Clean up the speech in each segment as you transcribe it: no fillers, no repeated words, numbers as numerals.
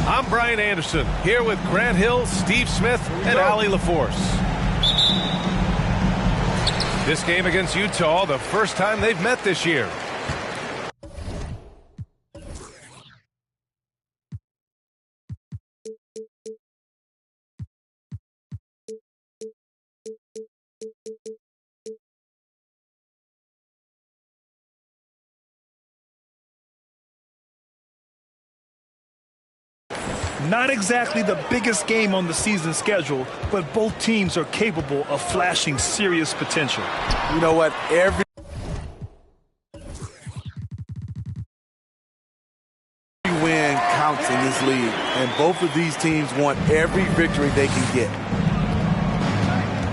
I'm Brian Anderson, here with Grant Hill, Steve Smith, and Allie LaForce. This game against Utah, the first time they've met this year. Not exactly the biggest game on the season schedule, but both teams are capable of flashing serious potential. You know what? Every win counts in this league, and both of these teams want every victory they can get.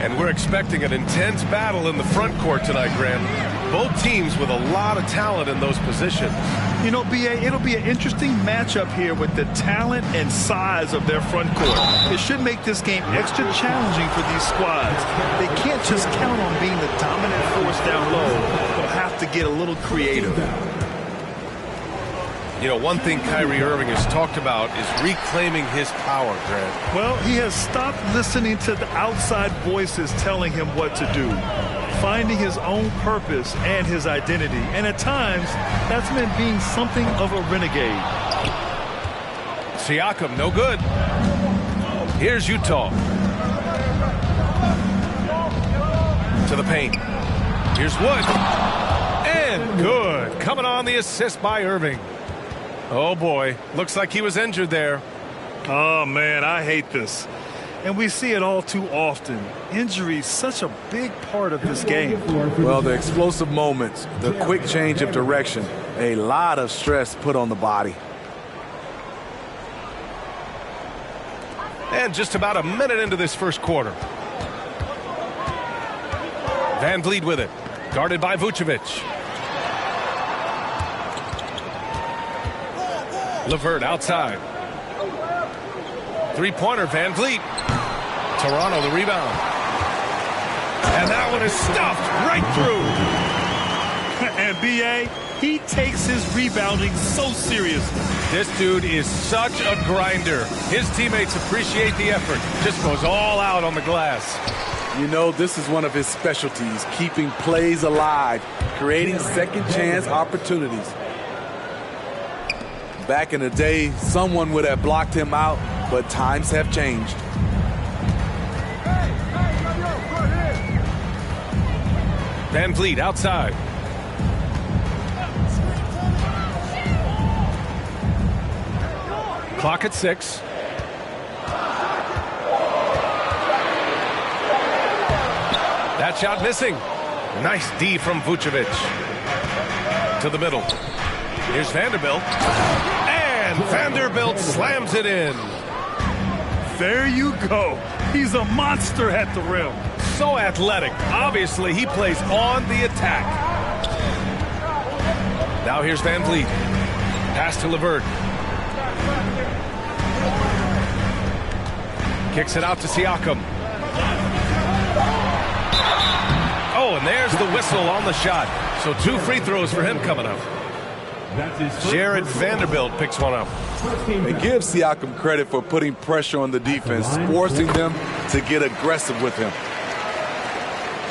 And we're expecting an intense battle in the front court tonight, Grant. Both teams with a lot of talent in those positions. You know, B.A., it'll be an interesting matchup here with the talent and size of their front court. It should make this game extra challenging for these squads. They can't just count on being the dominant force down low. They'll have to get a little creative. You know, one thing Kyrie Irving has talked about is reclaiming his power, Grant. Well, he has stopped listening to the outside voices telling him what to do, finding his own purpose and his identity. And at times, that's meant being something of a renegade. Siakam, no good. Here's Utah. To the paint. Here's Wood. And good. Coming on the assist by Irving. Oh, boy. Looks like he was injured there. Oh, man, I hate this. And we see it all too often. Injury is such a big part of this game. Well, the explosive moments, the quick change of direction, a lot of stress put on the body. And just about a minute into this first quarter. Van Vliet with it. Guarded by Vucevic. LeVert outside. Three-pointer, Van Vliet. Toronto the rebound. And that one is stuffed right through. And B.A., he takes his rebounding so seriously. This dude is such a grinder. His teammates appreciate the effort. Just goes all out on the glass. You know, this is one of his specialties, keeping plays alive, creating second chance opportunities. Back in the day, someone would have blocked him out, but times have changed. Van Vliet outside. Clock at 6. That shot missing. Nice D from Vucevic. To the middle. Here's Vanderbilt. And Vanderbilt slams it in. There you go. He's a monster at the rim. So athletic. Obviously, he plays on the attack. Now here's Van Vliet. Pass to LeVert. Kicks it out to Siakam. Oh, and there's the whistle on the shot. So 2 free throws for him coming up. Jared Vanderbilt picks one up. It gives Siakam credit for putting pressure on the defense, forcing them to get aggressive with him.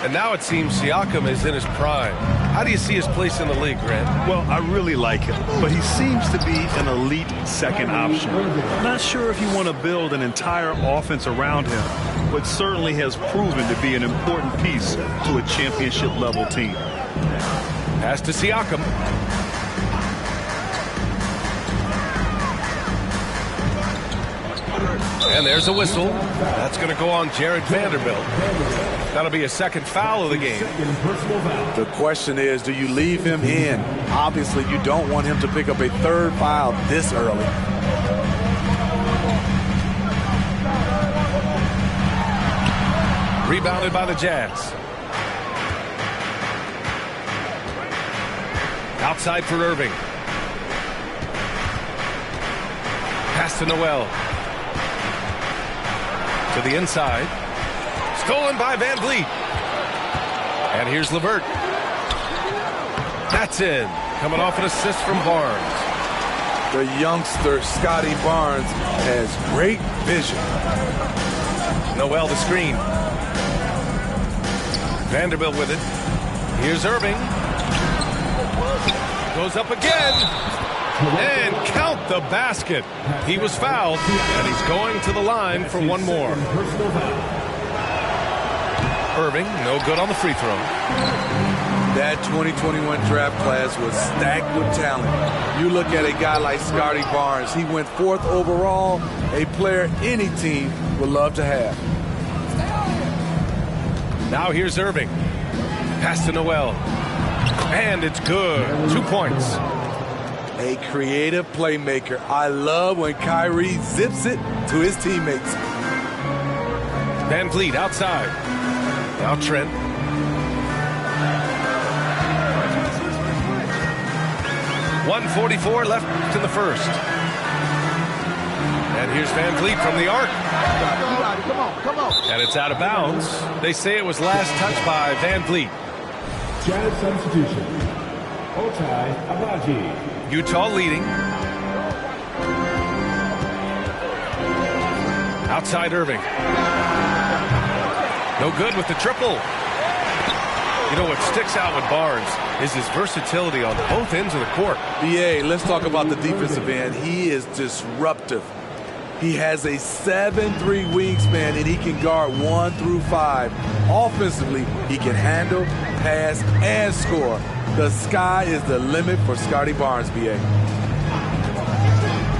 And now it seems Siakam is in his prime. How do you see his place in the league, Grant? Well, I really like him, but he seems to be an elite second option. Not sure if you want to build an entire offense around him, but certainly has proven to be an important piece to a championship-level team. Pass to Siakam. And there's a whistle. That's going to go on Jared Vanderbilt. That'll be a second foul of the game. The question is, do you leave him in? Obviously, you don't want him to pick up a third foul this early. Rebounded by the Jazz. Outside for Irving. Pass to Noel. To the inside. Stolen by Van Vliet. And here's LeVert. That's in. Coming off an assist from Barnes. The youngster, Scotty Barnes, has great vision. Noel the screen. Vanderbilt with it. Here's Irving. Goes up again. And count the basket. He was fouled, and he's going to the line for one more. Irving, no good on the free throw. That 2021 draft class was stacked with talent. You look at a guy like Scotty Barnes. He went 4th overall, a player any team would love to have. Now here's Irving. Pass to Noel. And it's good. 2 points. A creative playmaker. I love when Kyrie zips it to his teammates. Van Vliet outside. Now Trent. .144 left in the first. And here's Van Vliet from the arc. Come on. And it's out of bounds. They say it was last touched by Van Vliet. Jazz substitution. Ochai Agbaji. Utah leading. Outside Irving. No good with the triple. You know what sticks out with Barnes is his versatility on both ends of the court. BA, let's talk about the defensive end. He is disruptive. He has a 7'3" wingspan, and he can guard 1 through 5. Offensively, he can handle, pass, and score. The sky is the limit for Scotty Barnes, BA.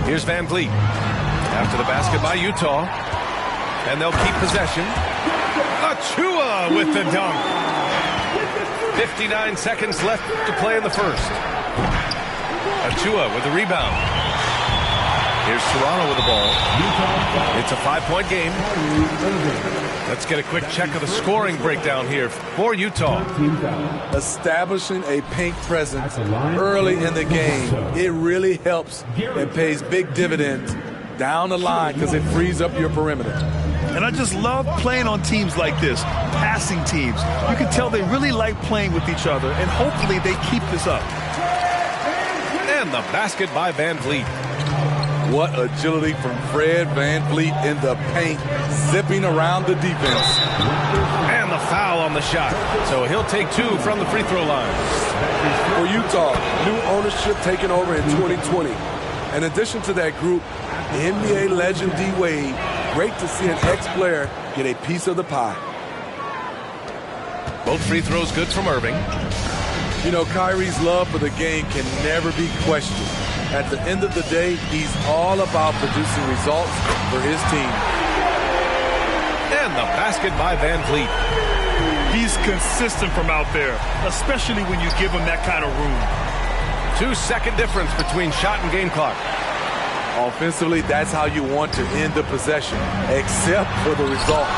Here's Van Vliet. After the basket by Utah. And they'll keep possession. Achua with the dunk. 59 seconds left to play in the first. Achua with the rebound. Here's Toronto with the ball. It's a 5-point game. Let's get a quick check of the scoring breakdown here for Utah. Establishing a paint presence early in the game, it really helps and pays big dividends down the line because it frees up your perimeter. And I just love playing on teams like this, passing teams. You can tell they really like playing with each other, and hopefully they keep this up. And the basket by Van Vliet. What agility from Fred Van Vliet in the paint, zipping around the defense. And the foul on the shot. So he'll take 2 from the free throw line. For Utah, new ownership taking over in 2020. In addition to that group, the NBA legend D-Wade, great to see an ex-player get a piece of the pie. Both free throws good from Irving. You know, Kyrie's love for the game can never be questioned. At the end of the day, he's all about producing results for his team. And the basket by Van Vliet. He's consistent from out there, especially when you give him that kind of room. 2-second difference between shot and game clock. Offensively, that's how you want to end the possession, except for the result.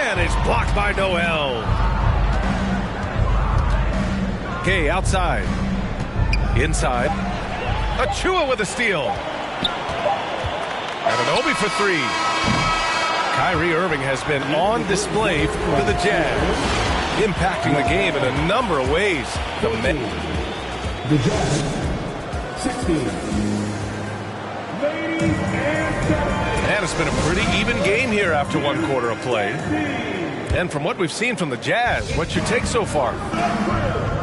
And it's blocked by Noel. Okay, outside. Inside. Achua with a steal. And an Obi for 3. Kyrie Irving has been on display for the Jazz, impacting the game in a number of ways. The Jazz, 16. And it's been a pretty even game here after 1 quarter of play. And from what we've seen from the Jazz, what's your take so far?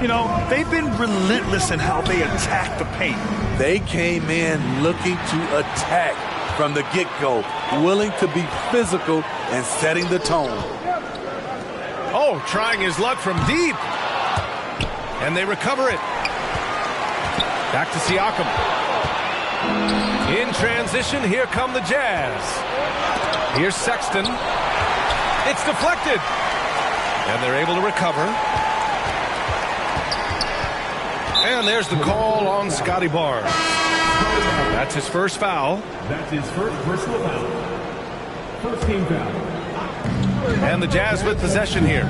You know, they've been relentless in how they attack the paint. They came in looking to attack from the get-go, willing to be physical and setting the tone. Oh, trying his luck from deep. And they recover it. Back to Siakam. In transition, here come the Jazz. Here's Sexton. It's deflected. And they're able to recover. And there's the call on Scotty Barnes. That's his first foul. That's his first personal foul. First team foul. And the Jazz with possession here.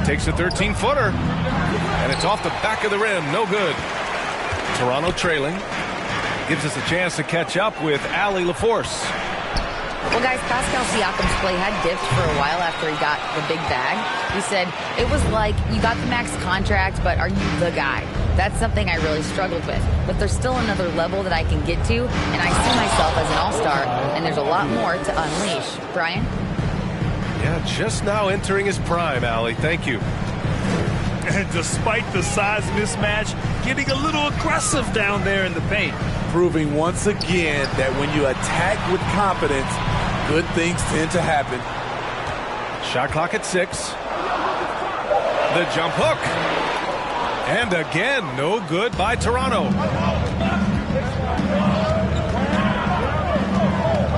Takes a 13-footer. And it's off the back of the rim. No good. Toronto trailing. Gives us a chance to catch up with Allie LaForce. Well, guys, Pascal Siakam's play had dipped for a while after he got the big bag. He said, it was like, you got the max contract, but are you the guy? That's something I really struggled with. But there's still another level that I can get to, and I see myself as an all-star, and there's a lot more to unleash. Brian? Yeah, just now entering his prime, Allie. Thank you. And despite the size mismatch, getting a little aggressive down there in the paint. Proving once again that when you attack with confidence, good things tend to happen. Shot clock at 6. The jump hook. And again, no good by Toronto.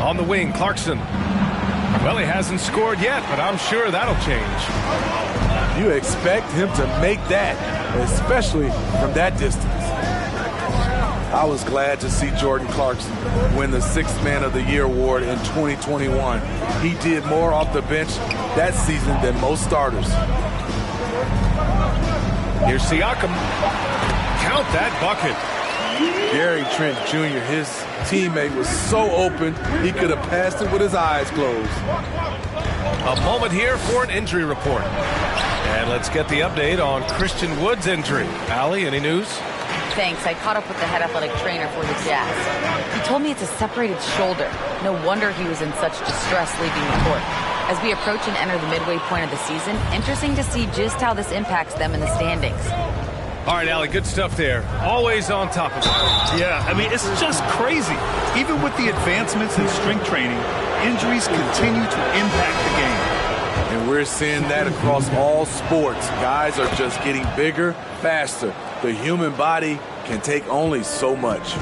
On the wing, Clarkson. Well, he hasn't scored yet, but I'm sure that'll change. You expect him to make that, especially from that distance. I was glad to see Jordan Clarkson win the 6th Man of the Year award in 2021. He did more off the bench that season than most starters. Here's Siakam. Count that bucket. Gary Trent Jr., his teammate, was so open, he could have passed it with his eyes closed. A moment here for an injury report. And let's get the update on Christian Wood's injury. Allie, any news? Thanks. I caught up with the head athletic trainer for the Jazz. He told me it's a separated shoulder. No wonder he was in such distress leaving the court. As we approach and enter the midway point of the season, interesting to see just how this impacts them in the standings. All right, Allie, good stuff there. Always on top of it. Yeah, I mean, it's just crazy. Even with the advancements in strength training, injuries continue to impact the game. And we're seeing that across all sports. Guys are just getting bigger, faster. The human body can take only so much.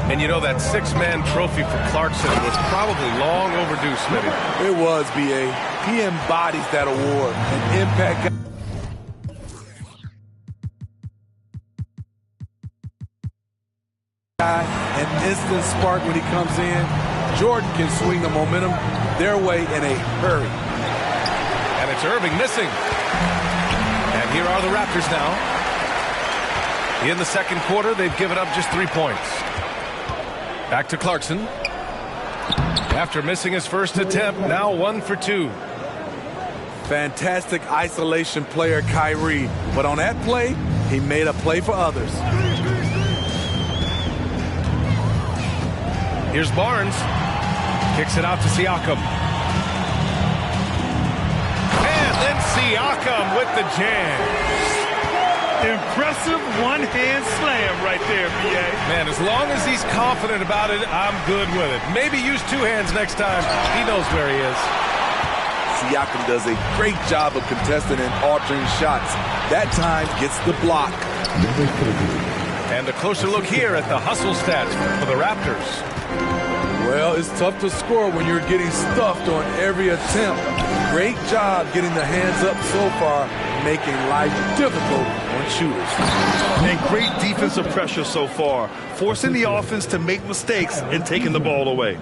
And you know that 6-man trophy for Clarkson was probably long overdue, Smitty. It was, B.A. He embodies that award. An impact guy, an instant spark when he comes in. Jordan can swing the momentum their way in a hurry. And it's Irving missing. And here are the Raptors now. In the second quarter, they've given up just 3 points. Back to Clarkson. After missing his first attempt, now 1 for 2. Fantastic isolation player, Kyrie. But on that play, he made a play for others. Here's Barnes. Kicks it out to Siakam. And then Siakam with the jam. Impressive one-hand slam right there, B.A. Man, as long as he's confident about it, I'm good with it. Maybe use 2 hands next time. He knows where he is. Siakam does a great job of contesting and altering shots. That time gets the block. And a closer look here at the hustle stats for the Raptors. Well, it's tough to score when you're getting stuffed on every attempt. Great job getting the hands up so far, making life difficult on shooters. And great defensive pressure so far, forcing the offense to make mistakes and taking the ball away.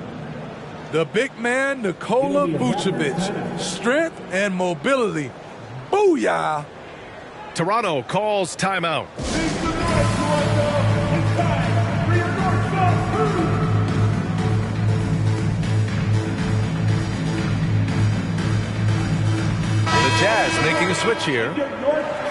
The big man, Nikola Vucevic. Strength and mobility. Booyah! Toronto calls timeout. Jazz making a switch here.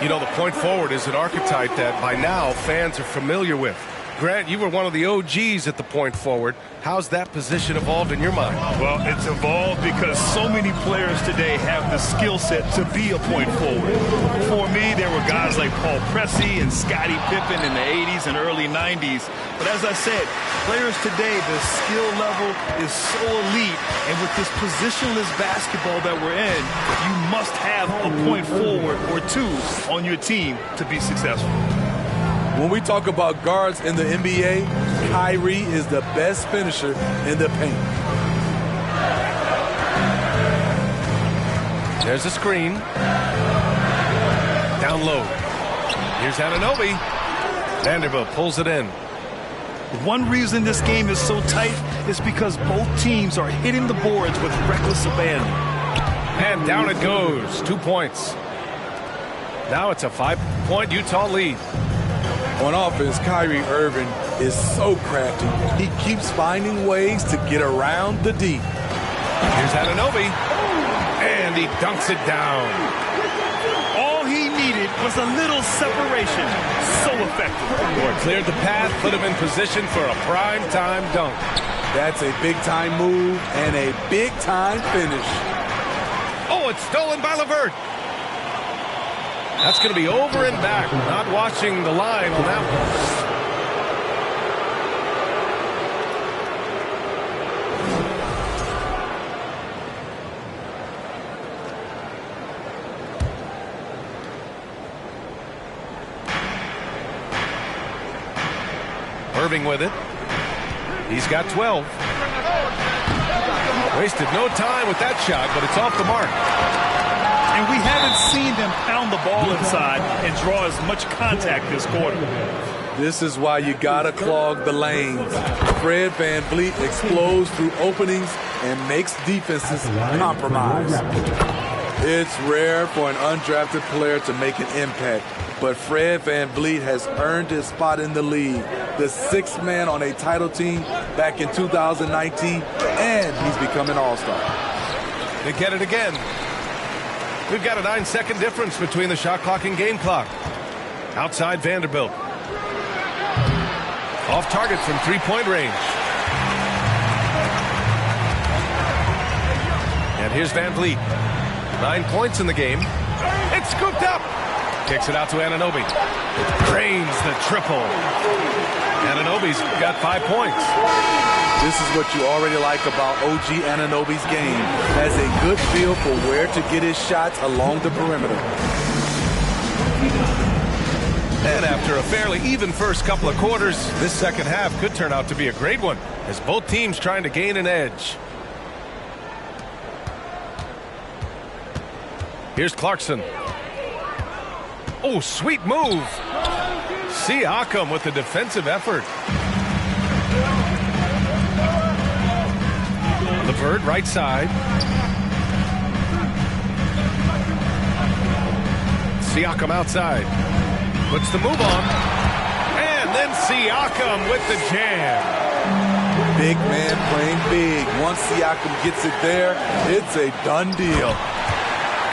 You know, the point forward is an archetype that by now fans are familiar with. Grant, you were one of the OGs at the point forward. How's that position evolved in your mind? Well, it's evolved because so many players today have the skill set to be a point forward. For me, there were guys like Paul Pressey and Scottie Pippen in the 80s and early 90s. But as I said, players today, the skill level is so elite. And with this positionless basketball that we're in, you must have a point forward or 2 on your team to be successful. When we talk about guards in the NBA, Kyrie is the best finisher in the paint. There's a screen. Down low. Here's Anunoby. Vanderbilt pulls it in. One reason this game is so tight is because both teams are hitting the boards with reckless abandon. And down it goes. 2 points. Now it's a 5-point Utah lead. On offense, Kyrie Irving is so crafty. He keeps finding ways to get around the D. Here's Anunoby. And he dunks it down. All he needed was a little separation. So effective. Or cleared the path, put him in position for a prime-time dunk. That's a big-time move and a big-time finish. Oh, it's stolen by LeVert. That's going to be over and back. Not watching the line on that one. Irving with it. He's got 12. Wasted no time with that shot, but it's off the mark. And we haven't seen them pound the ball inside and draw as much contact this quarter. This is why you gotta clog the lanes. Fred VanVleet explodes through openings and makes defenses compromise. It's rare for an undrafted player to make an impact, but Fred VanVleet has earned his spot in the league. The sixth man on a title team back in 2019, and he's become an all-star. They get it again. We've got a 9-second difference between the shot clock and game clock. Outside Vanderbilt. Off target from three-point range. And here's VanVleet. 9 points in the game. It's scooped up. Kicks it out to Anunoby. Drains the triple. Anunoby's got 5 points. This is what you already like about OG Anunoby's game. Has a good feel for where to get his shots along the perimeter. And after a fairly even first couple of quarters, this second half could turn out to be a great one as both teams trying to gain an edge. Here's Clarkson. Oh, sweet move. Siakam with the defensive effort. LeVert right side. Siakam outside. Puts the move on. And then Siakam with the jam. Big man playing big. Once Siakam gets it there, it's a done deal.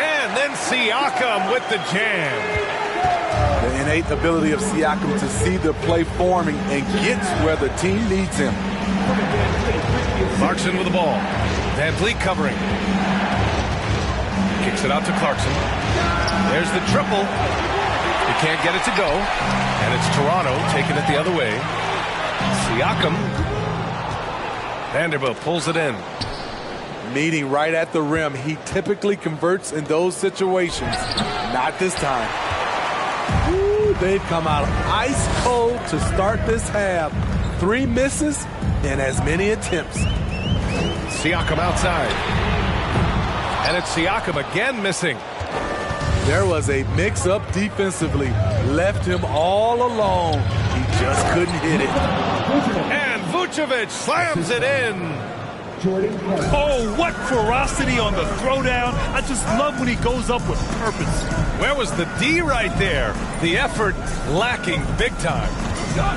And then Siakam with the jam. The innate ability of Siakam to see the play forming and gets where the team needs him. Clarkson with the ball. VanVleet covering. Kicks it out to Clarkson. There's the triple. He can't get it to go. And it's Toronto taking it the other way. Siakam. Vanderbilt pulls it in. Meeting right at the rim. He typically converts in those situations. Not this time. Ooh, they've come out ice cold to start this half. 3 misses and as many attempts. Siakam outside. And it's Siakam again missing. There was a mix-up defensively. Left him all alone. He just couldn't hit it. And Vucevic slams it in. Oh, what ferocity on the throwdown. I just love when he goes up with purpose. Where was the D right there? The effort lacking big time.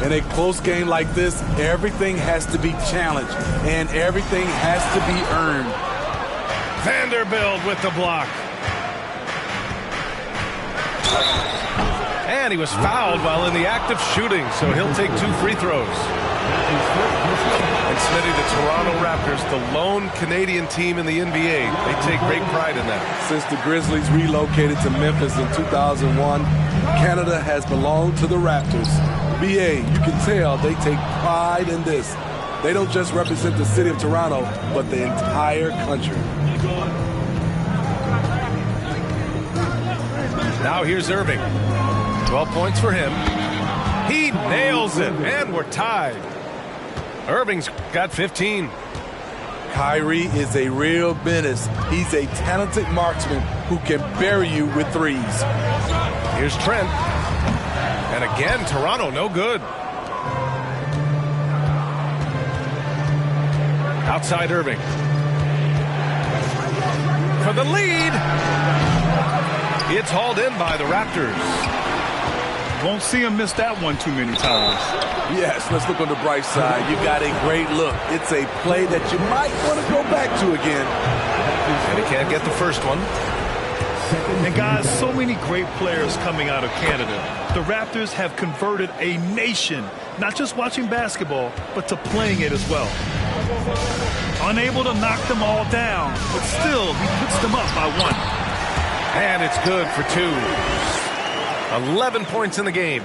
In a close game like this, everything has to be challenged, and everything has to be earned. Vanderbilt with the block. And he was fouled while in the act of shooting, so he'll take 2 free throws. And Smitty, the Toronto Raptors, the lone Canadian team in the NBA. They take great pride in that. Since the Grizzlies relocated to Memphis in 2001, Canada has belonged to the Raptors. BA, you can tell they take pride in this. They don't just represent the city of Toronto, but the entire country. Now here's Irving. 12 points for him. He nails it, and we're tied. Irving's got 15. Kyrie is a real menace. He's a talented marksman who can bury you with threes. Here's Trent. And again, Toronto no good. Outside Irving. For the lead. It's hauled in by the Raptors. Won't see him miss that one too many times. Yes, let's look on the bright side. You got a great look. It's a play that you might want to go back to again. And he can't get the first one. And guys, so many great players coming out of Canada. The Raptors have converted a nation, not just watching basketball, but to playing it as well. Unable to knock them all down, but still, he puts them up by 1. And it's good for 2. 11 points in the game.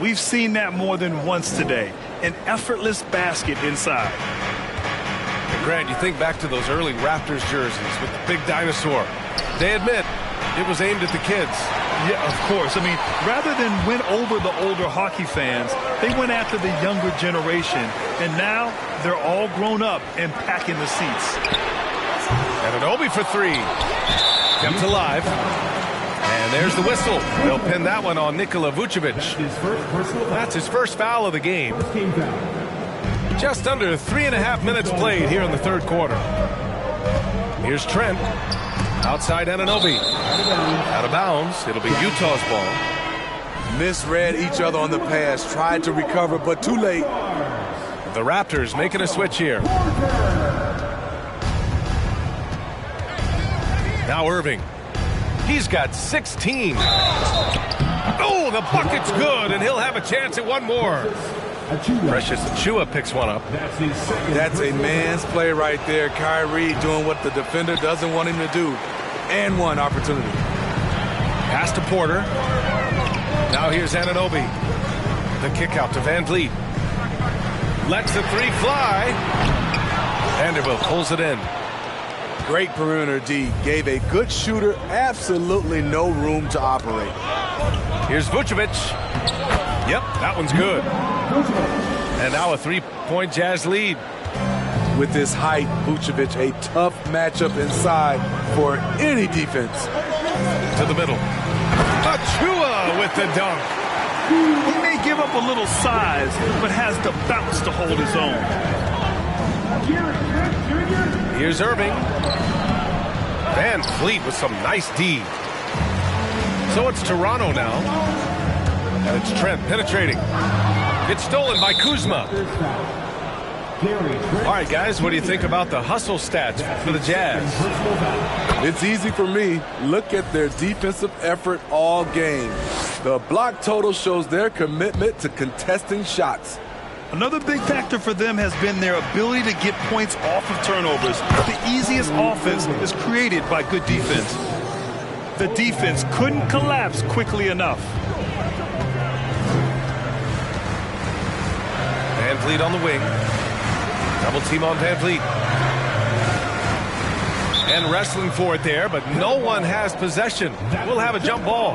We've seen that more than once today. An effortless basket inside. And Grant, you think back to those early Raptors jerseys with the big dinosaur. They admit it was aimed at the kids. Yeah, of course. I mean, rather than win over the older hockey fans, they went after the younger generation. And now they're all grown up and packing the seats. And an Obi for 3. Kept alive. And there's the whistle. They'll pin that one on Nikola Vucevic. That's his first foul of the game. Just under 3.5 minutes played here in the third quarter. Here's Trent. Outside Anunoby. Out of bounds. It'll be Utah's ball. Misread each other on the pass. Tried to recover, but too late. The Raptors making a switch here. Now Irving. He's got 16. Oh, the bucket's good, and he'll have a chance at one more. Precious Achiuwa picks one up. That's a man's play right there. Kyrie doing what the defender doesn't want him to do. And one opportunity. Pass to Porter. Now here's Anunoby. The kick out to Van Vliet. Lets the 3 fly. Vanderbilt pulls it in. Great perimeter D. Gave a good shooter absolutely no room to operate. Here's Vucevic. Yep, that one's good. And now a 3-point Jazz lead. With his height, Vucevic, a tough matchup inside for any defense. To the middle. Achiuwa with the dunk. He may give up a little size, but has the bounce to hold his own. Here's Irving. Van Vliet with some nice D. So it's Toronto now. And it's Trent penetrating. It's stolen by Kuzma. All right, guys, what do you think about the hustle stats for the Jazz? It's easy for me. Look at their defensive effort all game. The block total shows their commitment to contesting shots. Another big factor for them has been their ability to get points off of turnovers. The easiest offense is created by good defense. The defense couldn't collapse quickly enough. Van Vliet on the wing. Double team on Van Vliet. And wrestling for it there, but no one has possession. We'll have a jump ball.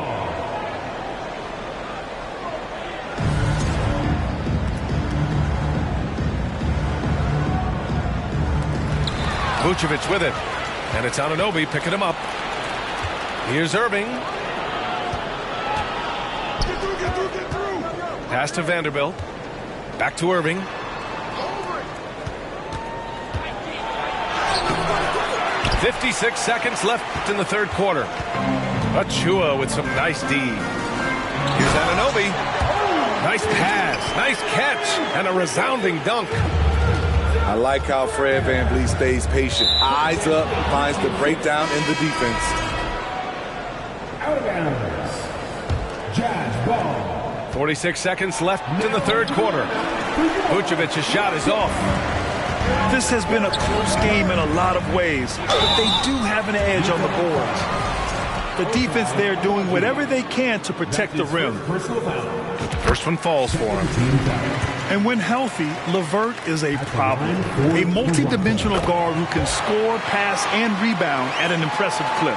Vucevic with it. And it's Anunoby picking him up. Here's Irving. Pass to Vanderbilt. Back to Irving. .56 seconds left in the third quarter. Achiuwa with some nice D. Here's Anunoby. Nice pass, nice catch, and a resounding dunk. I like how Fred VanVleet stays patient. Eyes up, finds the breakdown in the defense. Out of bounds. Jazz ball. 46 seconds left in the third quarter. Vucevic's shot is off. This has been a close game in a lot of ways, but they do have an edge on the boards. The defense there doing whatever they can to protect the rim. First one falls for him. And when healthy, LeVert is a problem. A multi-dimensional guard who can score, pass, and rebound at an impressive clip.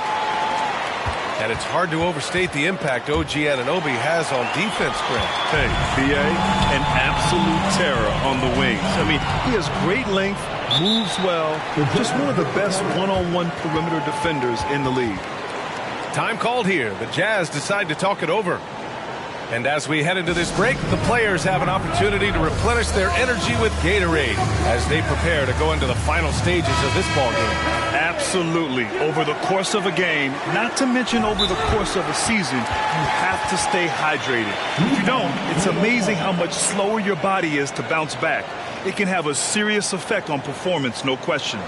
And it's hard to overstate the impact OG Anunoby has on defense, Grant. Hey, B.A., an absolute terror on the wings. I mean, he has great length, moves well, just one of the best one-on-one perimeter defenders in the league. Time called here. The Jazz decide to talk it over. And as we head into this break, the players have an opportunity to replenish their energy with Gatorade as they prepare to go into the final stages of this ball game. Absolutely. Over the course of a game, not to mention over the course of a season, you have to stay hydrated. If you don't, it's amazing how much slower your body is to bounce back. It can have a serious effect on performance, no question.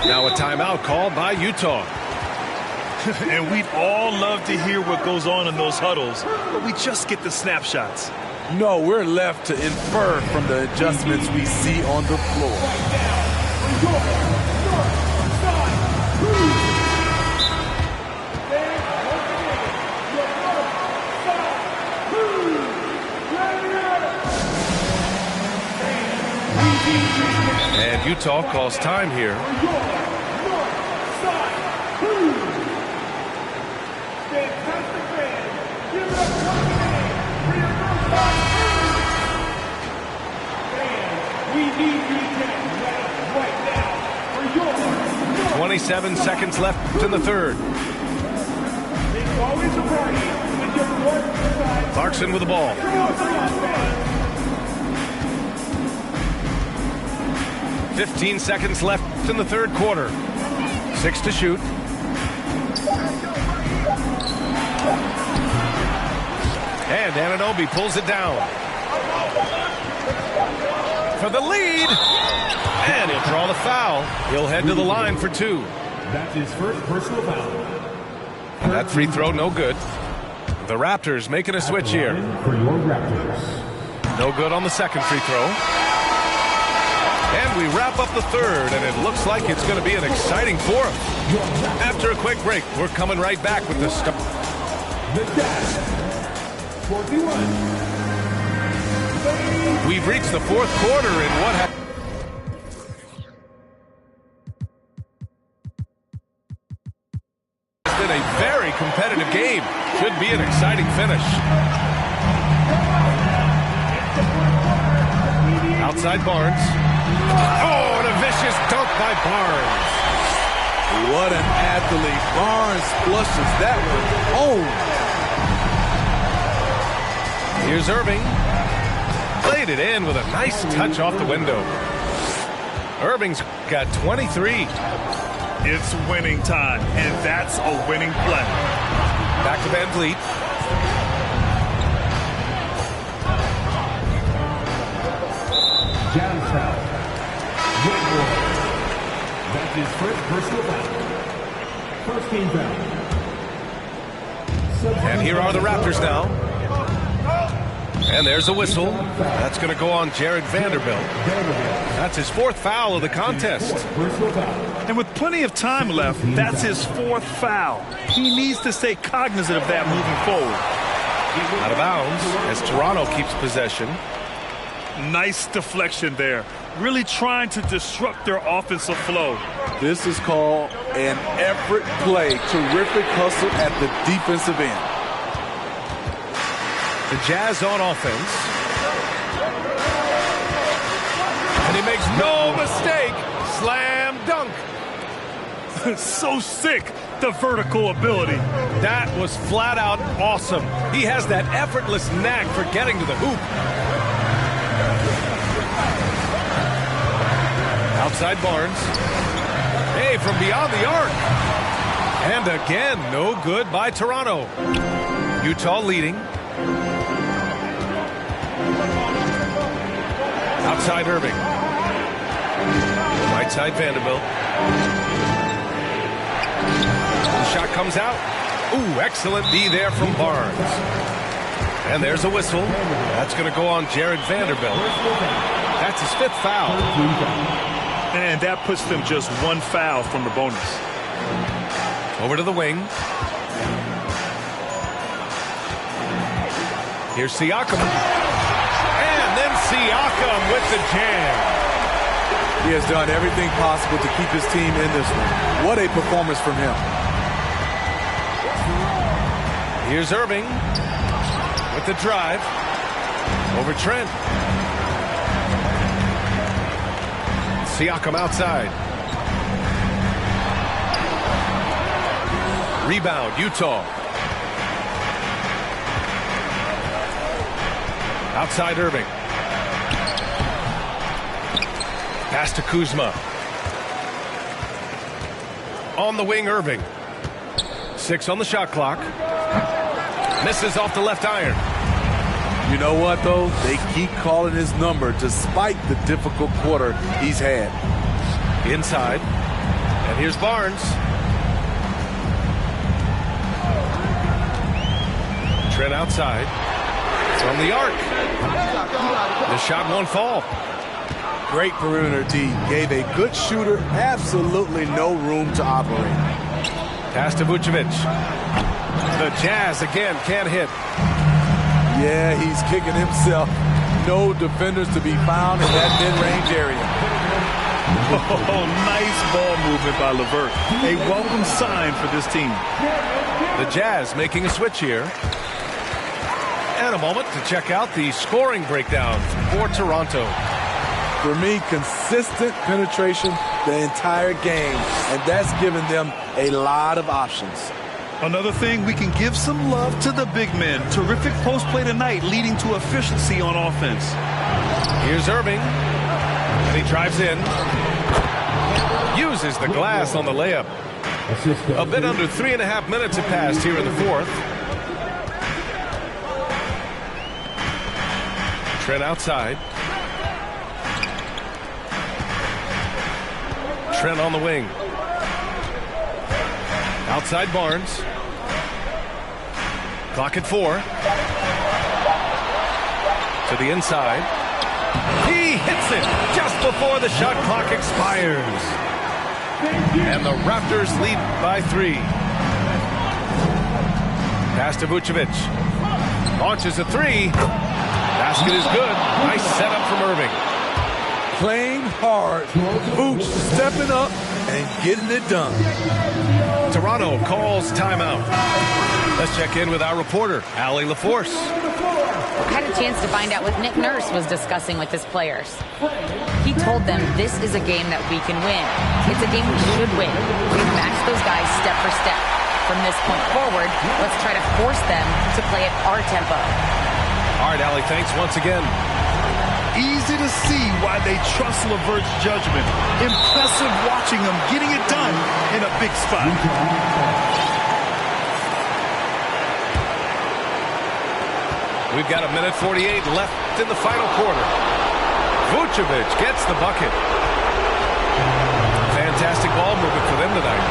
Now a timeout called by Utah. And we'd all love to hear what goes on in those huddles, but we just get the snapshots. No, we're left to infer from the adjustments we see on the floor. And Utah calls time here. We need these guys right now for your 27 seconds left in the third. It's always a party when you're north side. Clarkson with the ball. 15 seconds left in the third quarter. 6 to shoot. And Anunoby pulls it down. For the lead. And he'll draw the foul. He'll head to the line for 2. That's his first personal foul. And that free throw no good. The Raptors making a switch here. For your Raptors. No good on the second free throw. And we wrap up the third, and it looks like it's going to be an exciting fourth. After a quick break, we're coming right back with the stuff. The Jazz. 41. We've reached the fourth quarter, and what has been a very competitive game. Should be an exciting finish. Outside Barnes. Oh, and a vicious dunk by Barnes. What an athlete. Barnes flushes that one home. Here's Irving. Played it in with a nice touch off the window. Irving's got 23. It's winning time, and that's a winning play. Back to Van Vliet. Jazz foul. That's his first personal foul. First team foul. And here are the Raptors now. And there's a whistle. That's going to go on Jared Vanderbilt. That's his fourth foul of the contest. And with plenty of time left, that's his fourth foul. He needs to stay cognizant of that moving forward. Out of bounds as Toronto keeps possession. Nice deflection there. Really trying to disrupt their offensive flow. This is called an effort play. Terrific hustle at the defensive end. The Jazz on offense. And he makes no mistake. Slam dunk. So sick, the vertical ability. That was flat out awesome. He has that effortless knack for getting to the hoop. Outside Barnes. Hey, from beyond the arc. And again, no good by Toronto. Utah leading. Outside Irving. Right side Vanderbilt. The shot comes out. Ooh, excellent D there from Barnes. And there's a whistle. That's going to go on Jared Vanderbilt. That's his fifth foul. And that puts them just one foul from the bonus. Over to the wing. Here's Siakam. And then Siakam with the jam. He has done everything possible to keep his team in this one. What a performance from him. Here's Irving with the drive. Over Trent. Siakam outside. Rebound, Utah. Outside Irving. Pass to Kuzma. On the wing, Irving. 6 on the shot clock. Misses off the left iron. You know what, though? They keep calling his number despite the difficult quarter he's had. Inside. And here's Barnes. Trent outside. From the arc. The shot won't fall. Great perimeter D. Gave a good shooter absolutely no room to operate. Pass to Vucevic. The Jazz again can't hit. Yeah, he's kicking himself. No defenders to be found in that mid-range area. Oh, nice ball movement by LeVert. A welcome sign for this team. The Jazz making a switch here. And a moment to check out the scoring breakdown for Toronto. For me, consistent penetration the entire game, and that's given them a lot of options. Another thing, we can give some love to the big men. Terrific post play tonight, leading to efficiency on offense. Here's Irving. And he drives in. Uses the glass on the layup. A bit under 3.5 minutes have passed here in the fourth. Trent outside. Trent on the wing. Outside Barnes. Clock at 4. To the inside. He hits it just before the shot clock expires. And the Raptors lead by 3. Pass to Vucevic. Launches a 3. Basket is good. Nice setup from Irving. Playing hard. Vooch stepping up and getting it done. Toronto calls timeout. Let's check in with our reporter, Allie LaForce. I had a chance to find out what Nick Nurse was discussing with his players. He told them this is a game that we can win. It's a game we should win. We've matched those guys step for step. From this point forward, let's try to force them to play at our tempo. All right, Allie, thanks once again. Easy to see why they trust LeVert's judgment. Impressive watching him getting it done in a big spot. We've got 1:48 left in the final quarter. Vucevic gets the bucket. Fantastic ball movement for them tonight.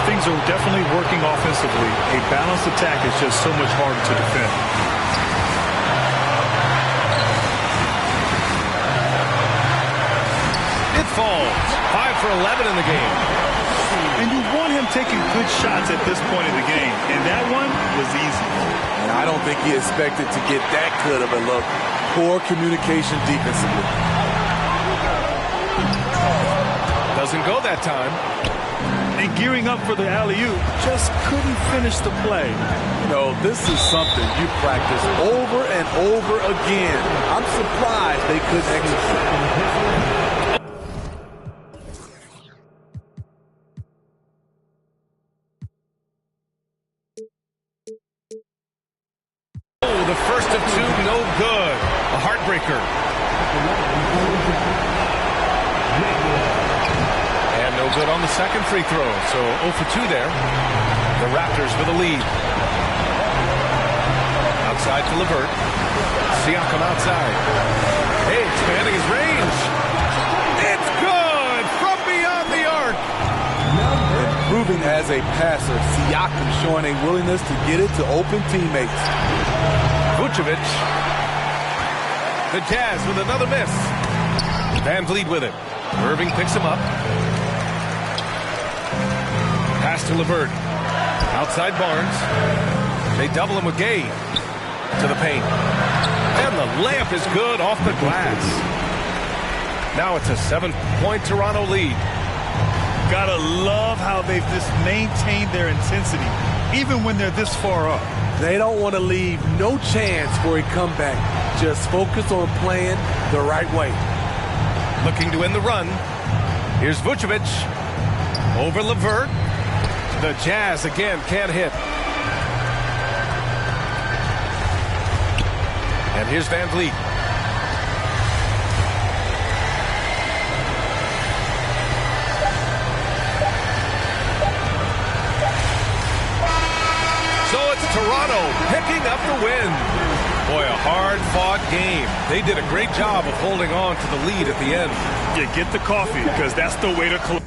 Things are definitely working offensively. A balanced attack is just so much harder to defend. It falls. 5 for 11 in the game. And you want him taking good shots at this point in the game. And that one was easy. And I don't think he expected to get that good of a look. Poor communication defensively. Doesn't go that time. And gearing up for the alley-oop, just couldn't finish the play. You know, this is something you practice over and over again. I'm surprised they couldn't execute. The first of 2, no good. A heartbreaker. And no good on the second free throw. So 0 for 2 there. The Raptors with the lead. Outside to LeVert. Siakam outside. Hey, expanding his range. It's good from beyond the arc. Improving as a passer, Siakam showing a willingness to get it to open teammates. Vucevic. The Jazz with another miss. Van Vliet with it. Irving picks him up. Pass to LeVert. Outside Barnes. They double him with Gay. To the paint. And the layup is good off the glass. Now it's a 7-point Toronto lead. Gotta love how they've just maintained their intensity, even when they're this far up. They don't want to leave no chance for a comeback. Just focus on playing the right way. Looking to end the run. Here's Vucevic. Over LeVert. The Jazz again can't hit. And here's Van Vliet. So it's Toronto picking up the win. Boy, a hard-fought game. They did a great job of holding on to the lead at the end. Yeah, get the coffee, because that's the way to close.